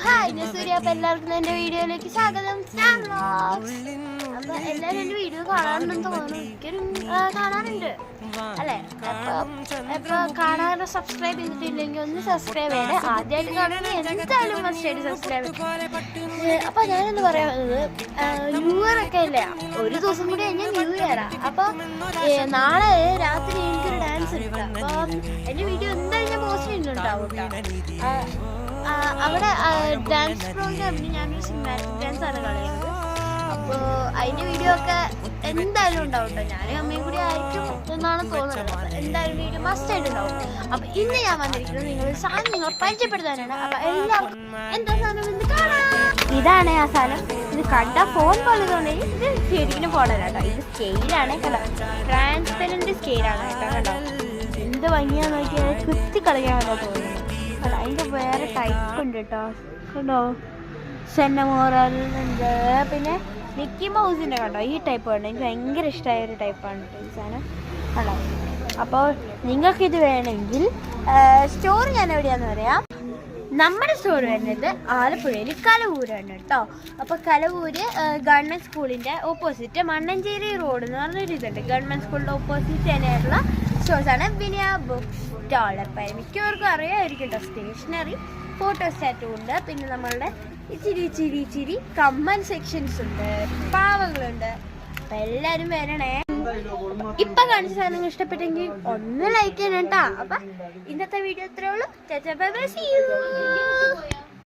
Hi നസൂര്യ. അപ്പോൾ എല്ലാവർക്കും എൻ്റെ വീഡിയോയിലേക്ക് സ്വാഗതം. അപ്പോൾ എല്ലാവരും എൻ്റെ വീഡിയോ കാണാറുണ്ടെന്ന് തോന്നുന്നു. ഒരിക്കലും കാണാറുണ്ട് അല്ലേ? അപ്പോൾ കാണാതെ സബ്സ്ക്രൈബ് ചെയ്തിട്ടില്ലെങ്കിൽ ഒന്ന് സബ്സ്ക്രൈബ് ചെയ്യണേ. ആദ്യമായിട്ട് കാണുന്നത് എന്തായാലും മസ്റ്റായിട്ട് സബ്സ്ക്രൈബ്. അപ്പോൾ ഞാനെന്ന് പറയുന്നത് ന്യൂ ഇയർ ഒക്കെ അല്ലേ, ഒരു ദിവസം കൂടി കഴിഞ്ഞാൽ ന്യൂ ഇയറാണ്. അപ്പോൾ നാളെ രാത്രി എനിക്കൊരു ഡാൻസ് ഉണ്ട്. അപ്പോൾ എൻ്റെ വീഡിയോ എന്തായാലും ഞാൻ പോസ്റ്റ് ചെയ്യുന്നുണ്ടാവും കേട്ടോ. അവിടെ ഡാൻസ് പ്രോഗ്രാമിന് ഞാനൊരു സിനിമാറ്റിക് ഡാൻസ് ആണ് കളയുന്നത്. അപ്പോൾ അതിൻ്റെ വീഡിയോ ഒക്കെ എന്തായാലും ഉണ്ടാവും കേട്ടോ. ഞാനും അമ്മയും കൂടി ആയിരിക്കും എന്നാണ് തോന്നുന്നത്. എന്തായാലും വീഡിയോ മസ്റ്റായിട്ട് ഉണ്ടാവും. അപ്പോൾ ഇന്ന് ഞാൻ വന്നിരിക്കുന്നത് നിങ്ങൾ സാധനം പരിചയപ്പെടുത്താനാണ്. അപ്പോൾ എല്ലാവർക്കും എന്താ സാധനം എന്ന് കാണാം. ഇതാണ് ആ സാധനം. ഇത് കണ്ട ഫോൺ പോലെ തോന്നി, ഇത് ശരിക്കും ഫോണല്ല കേട്ടോ. ഇത് സ്കെയിലാണ് കേട്ടോ, ട്രാൻസ്പെറൻറ്റ് സ്കെയിലാണ് കേട്ടോ. കേട്ടോ എന്ത് ഭംഗിയാന്ന് നോക്കിയാൽ കുത്തി കളിക്കാമല്ലോ തോന്നുന്നു. അതിൻ്റെ വേറെ ടൈപ്പ് ഉണ്ട് കേട്ടോ. കണ്ടോ, സെന്നമോറലുണ്ട്, പിന്നെ മിക്കി മൗസിൻ്റെ കണ്ടോ. ഈ ടൈപ്പ് ഉണ്ട്, എനിക്ക് ഭയങ്കര ഇഷ്ടമായ ഒരു ടൈപ്പാണ് ഈ സാധനം. കണ്ടോ. അപ്പോൾ നിങ്ങൾക്കിത് വേണമെങ്കിൽ സ്റ്റോർ ഞാൻ എവിടെയാണെന്ന് പറയാം. നമ്മുടെ സ്റ്റോർ വരുന്നത് ആലപ്പുഴയിൽ കലവൂരാണ് കേട്ടോ. അപ്പോൾ കലവൂര് ഗവൺമെൻറ് സ്കൂളിൻ്റെ ഓപ്പോസിറ്റ് മണ്ണഞ്ചേരി റോഡ് എന്ന് പറഞ്ഞൊരു ഇതുണ്ട്. ഗവൺമെൻറ് സ്കൂളിൻ്റെ ഓപ്പോസിറ്റ് തന്നെയുള്ള സ്റ്റോഴ്സാണ് വിനയ ബുക്ക് സ്റ്റാൾ. അപ്പം മിക്കവർക്കും അറിയാമായിരിക്കും കേട്ടോ. സ്റ്റേഷനറി, ഫോട്ടോ സ്റ്റാറ്റും ഉണ്ട്. പിന്നെ നമ്മളുടെ ഇച്ചിരി കമ്മൻ സെക്ഷൻസ് ഉണ്ട്, പാവകളുണ്ട്. അപ്പം എല്ലാവരും വരണേ. ഇപ്പം കാണിച്ച സാധനങ്ങൾ ഇഷ്ടപ്പെട്ടെങ്കിൽ ഒന്ന് ലൈക്ക് ചെയ്യണം കേട്ടോ. അപ്പം ഇന്നത്തെ വീഡിയോ ഇത്രയേ ഉള്ളൂ. Bye bye, see U.